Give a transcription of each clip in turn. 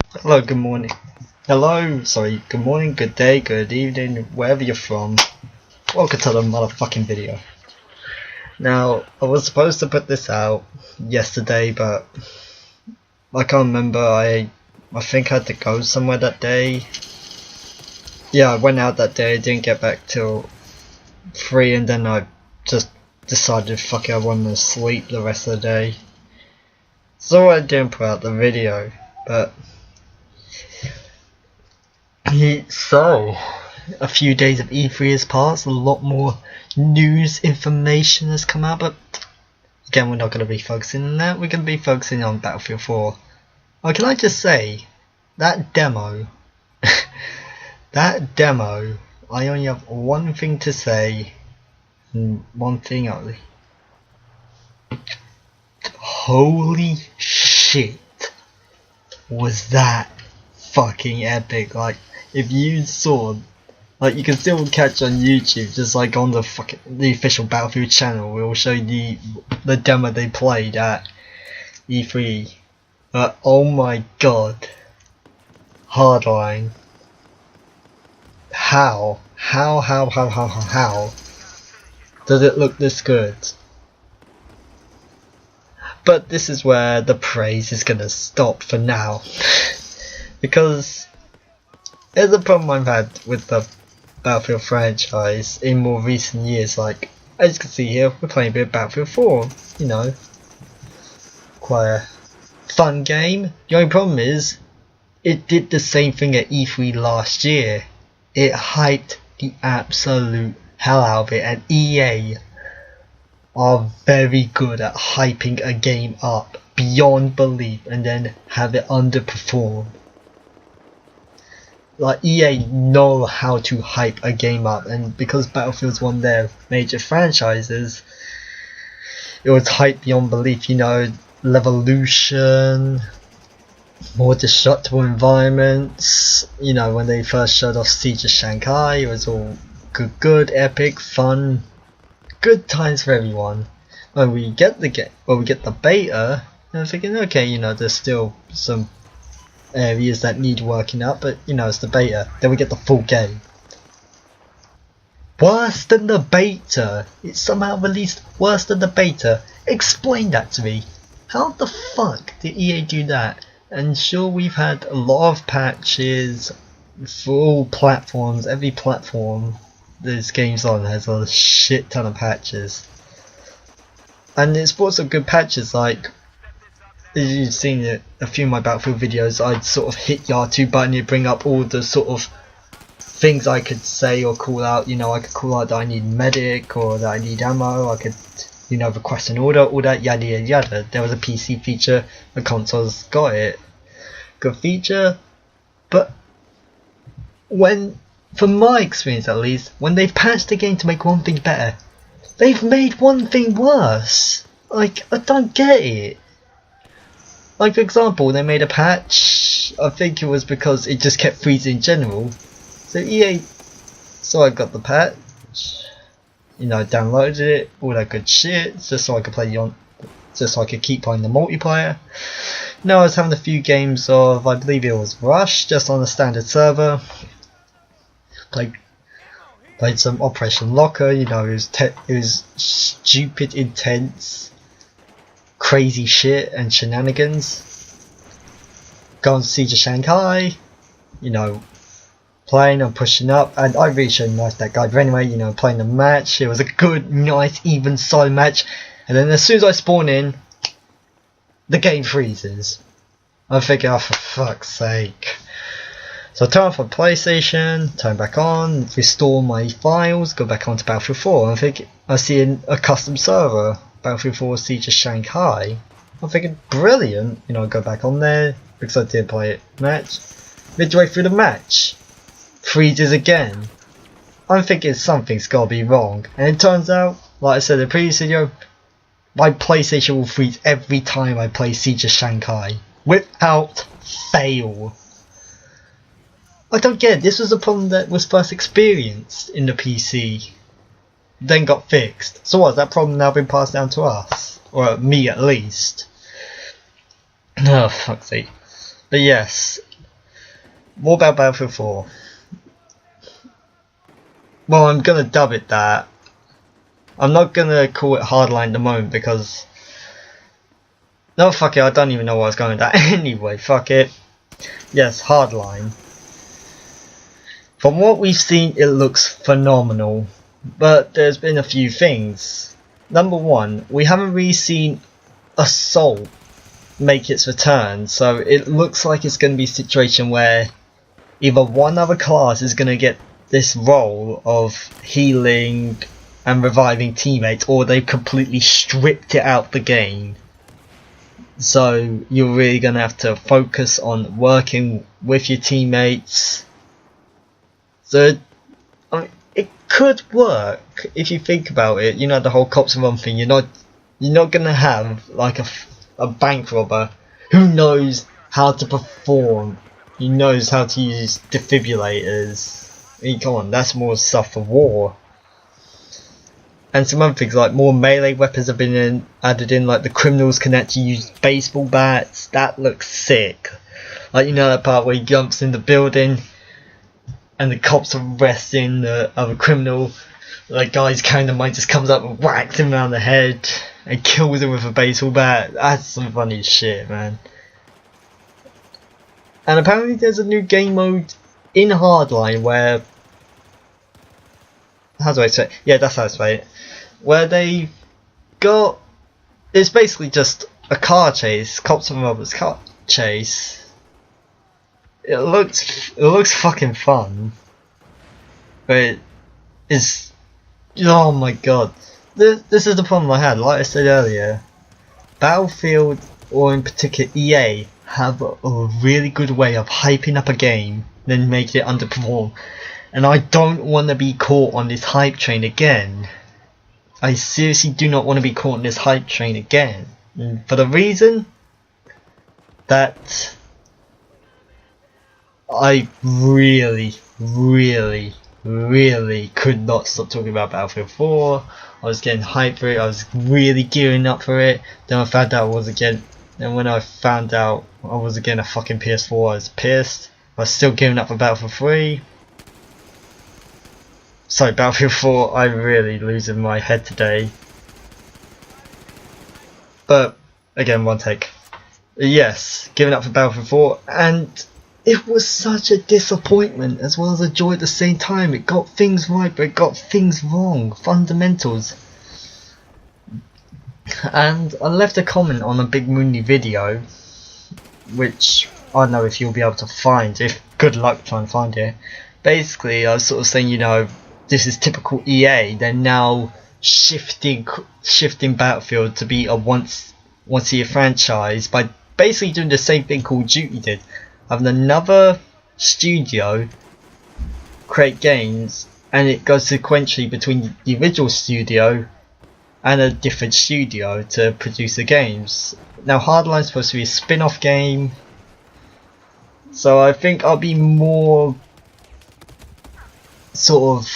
Hello, good morning. Hello, sorry, good morning, good day, good evening, wherever you're from. Welcome to the motherfucking video. Now, I was supposed to put this out yesterday, but I can't remember. I think I had to go somewhere that day. Yeah, I went out that day, didn't get back till 3, and then I just decided, fuck it, I wanted to sleep the rest of the day. So I didn't put out the video, but so, a few days of E3 has passed, a lot more news information has come out, but again, we're not going to be focusing on that, we're going to be focusing on Battlefield 4. Oh, can I just say, that demo, I only have one thing to say, and one thing only. Holy shit, was that fucking epic. Like, if you saw, like, you can still catch on YouTube, just like on the official Battlefield channel, we'll show you the demo they played at E3. Oh my god, Hardline. How does it look this good? But this is where the praise is gonna stop for now. Because there's a problem I've had with the Battlefield franchise in more recent years. Like, as you can see here, we're playing a bit of Battlefield 4, you know, quite a fun game. The only problem is, it did the same thing at E3 last year. It hyped the absolute hell out of it, and EA are very good at hyping a game up beyond belief and then have it underperform. Like, EA know how to hype a game up, and because Battlefield's one of their major franchises, it was hyped beyond belief, you know, Levolution, more destructible environments, you know, when they first showed off Siege of Shanghai, it was all good, epic, fun, good times for everyone. When we get the beta, I'm thinking, okay, you know, there's still some areas that need working up, but you know, it's the beta. Then we get the full game. Worse than the beta. It's somehow released worse than the beta. Explain that to me. How the fuck did EA do that? And sure, we've had a lot of patches for all platforms. Every platform this game's on has a shit ton of patches, and it's brought some good patches. Like, as you've seen it, a few of my Battlefield videos, I'd sort of hit the R2 button, it'd bring up all the sort of things I could say or call out. You know, I could call out that I need medic or that I need ammo. I could, you know, request an order, all that yada yada yada. There was a PC feature, the consoles got it. Good feature, but from my experience at least, when they've patched the game to make one thing better, they've made one thing worse. Like, I don't get it. Like, for example, they made a patch, I think it was because it just kept freezing in general. So EA, so I got the patch, you know, downloaded it, all that good shit, just so I could just so I could keep playing the multiplayer. Now I was having a few games of, I believe it was Rush, just on a standard server. Played some Operation Locker, you know, it was stupid, intense, crazy shit and shenanigans. Gone to Siege of Shanghai, you know, playing and pushing up, and I really shouldn't like that guy, but anyway, you know, playing the match, it was a good, nice, even side match, and then as soon as I spawn in, the game freezes. I'm thinking, oh, for fuck's sake. So I turn off my PlayStation, turn back on, restore my files, go back onto Battlefield 4, and I think I see a custom server, Battlefield 4 Siege of Shanghai. I'm thinking, brilliant, you know, go back on there, because I did play it match. Midway through the match, freezes again. I'm thinking something's gotta be wrong, and it turns out, like I said in the previous video, my PlayStation will freeze every time I play Siege of Shanghai, without fail. I don't get it. This was a problem that was first experienced in the PC, then got fixed. So what, has that problem now been passed down to us? Or me at least? Oh, fuck's sake. But yes, What about Battlefield 4? Well, I'm gonna dub it that. I'm not gonna call it Hardline at the moment because... No, fuck it, I don't even know what I was going with that. Anyway, fuck it. Yes, Hardline. From what we've seen, it looks phenomenal. But there's been a few things. Number one, we haven't really seen Assault make its return. So it looks like it's going to be a situation where either one other class is going to get this role of healing and reviving teammates, or they've completely stripped it out the game. So you're really going to have to focus on working with your teammates. So I mean, it could work if you think about it. You know, the whole cops and run thing. You're not going to have like a bank robber who knows how to perform. He knows how to use defibrillators. I mean, come on, that's more stuff for war. And some other things like more melee weapons have been added in, like the criminals can actually use baseball bats. That looks sick. Like, you know that part where he jumps in the building and the cops are arresting the other criminal. Like, guy's carrying the mic just comes up and whacks him around the head and kills him with a baseball bat. That's some funny shit, man. And apparently there's a new game mode in Hardline where... How do I say it? Yeah, that's how I say it. Where they got... It's basically just a car chase. Cops and robbers car chase. It looks fucking fun. But it's... Oh my god. This is the problem I had. Like I said earlier, Battlefield, or in particular EA, have a really good way of hyping up a game, then making it underperform. And I don't want to be caught on this hype train again. I seriously do not want to be caught on this hype train again. And for the reason that I really could not stop talking about Battlefield 4. I was getting hyped for it, I was really gearing up for it. Then I found out I was again, and when I found out I was again a fucking PS4, I was pissed. I was still gearing up for Battlefield 3. Sorry, Battlefield 4, I'm really losing my head today. But, again, one take. Yes, giving up for Battlefield 4, and it was such a disappointment as well as a joy at the same time. It got things right, but it got things wrong. Fundamentals. And I left a comment on a Big Mooney video, which I don't know if you'll be able to find, if good luck trying to find it. Basically, I was sort of saying, you know, this is typical EA. They're now shifting Battlefield to be a once a year franchise by basically doing the same thing Call of Duty did, having another studio create games, and it goes sequentially between the original studio and a different studio to produce the games. Now Hardline's supposed to be a spin-off game, so I think I'll be more sort of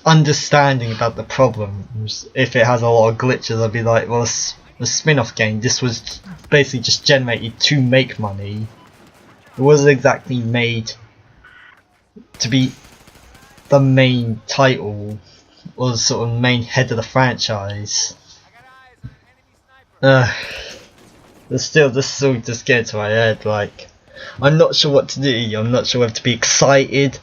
understanding about the problems. If it has a lot of glitches, I'll be like, well, it's a spin-off game. This was basically just generated to make money. It wasn't exactly made to be the main title or the sort of main head of the franchise. But still, this still just gets to my head. Like, I'm not sure what to do. I'm not sure whether to be excited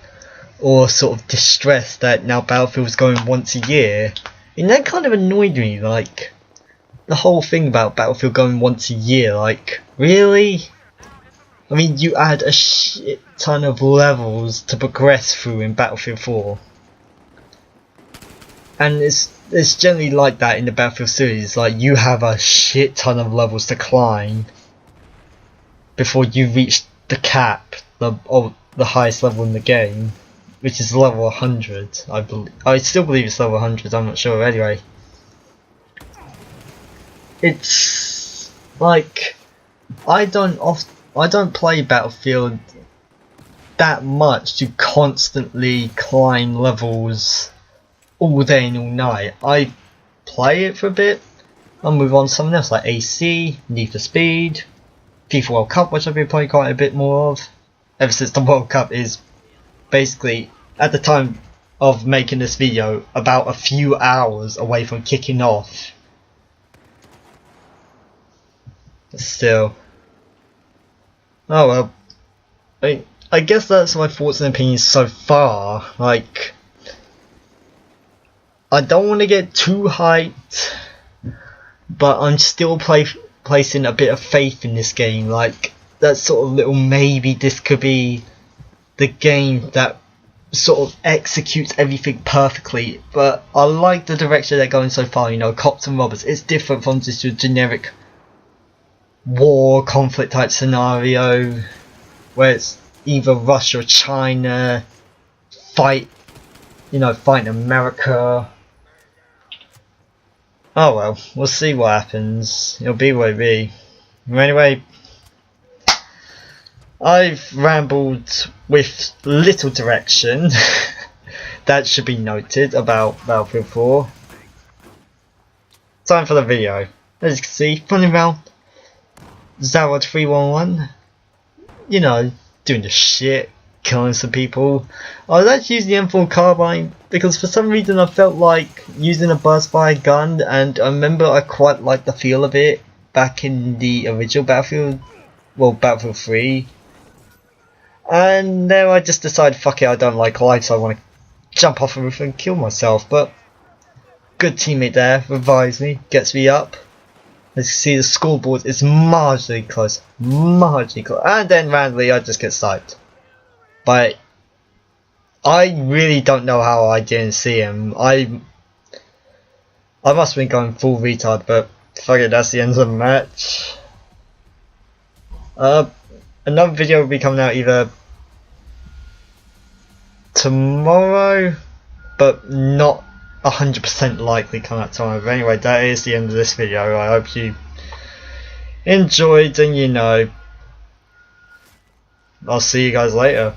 or sort of distressed that now Battlefield's going once a year. And that kind of annoyed me, like, the whole thing about Battlefield going once a year, like, really? I mean, you add a shit ton of levels to progress through in Battlefield 4. And it's generally like that in the Battlefield series, like, you have a shit ton of levels to climb before you reach the cap, the highest level in the game, which is level 100, I believe. I still believe it's level 100, I'm not sure anyway. It's like, I don't play Battlefield that much to constantly climb levels all day and all night. I play it for a bit, I'll move on to something else like AC, Need for Speed, FIFA World Cup, which I've been playing quite a bit more of. ever since the World Cup is basically, at the time of making this video, about a few hours away from kicking off. But still. Oh well. I guess that's my thoughts and opinions so far. Like, I don't want to get too hyped, but I'm still placing a bit of faith in this game. Like, that sort of little maybe this could be the game that sort of executes everything perfectly. But I like the direction they're going so far, you know, cops and robbers. It's different from just a generic war, conflict type scenario where it's either Russia or China fighting America. Oh well, we'll see what happens. It'll be what it be. Anyway, I've rambled with little direction. That should be noted about Battlefield 4. Time for the video. As you can see, funny around Zavod 311. You know, doing the shit, killing some people. I was actually using the M4 carbine because for some reason I felt like using a burst-fire gun, and I remember I quite liked the feel of it back in the original Battlefield, well, Battlefield 3. And then I just decided, fuck it, I don't like life, so I want to jump off the roof and kill myself. But good teammate there, revives me, gets me up. As you see, the scoreboard is marginally close, and then randomly I just get sniped. But I really don't know how I didn't see him. I must have been going full retard, but fuck it, that's the end of the match. Another video will be coming out either tomorrow, but not 100% likely come out tomorrow. But anyway, that is the end of this video. I hope you enjoyed, and you know, I'll see you guys later.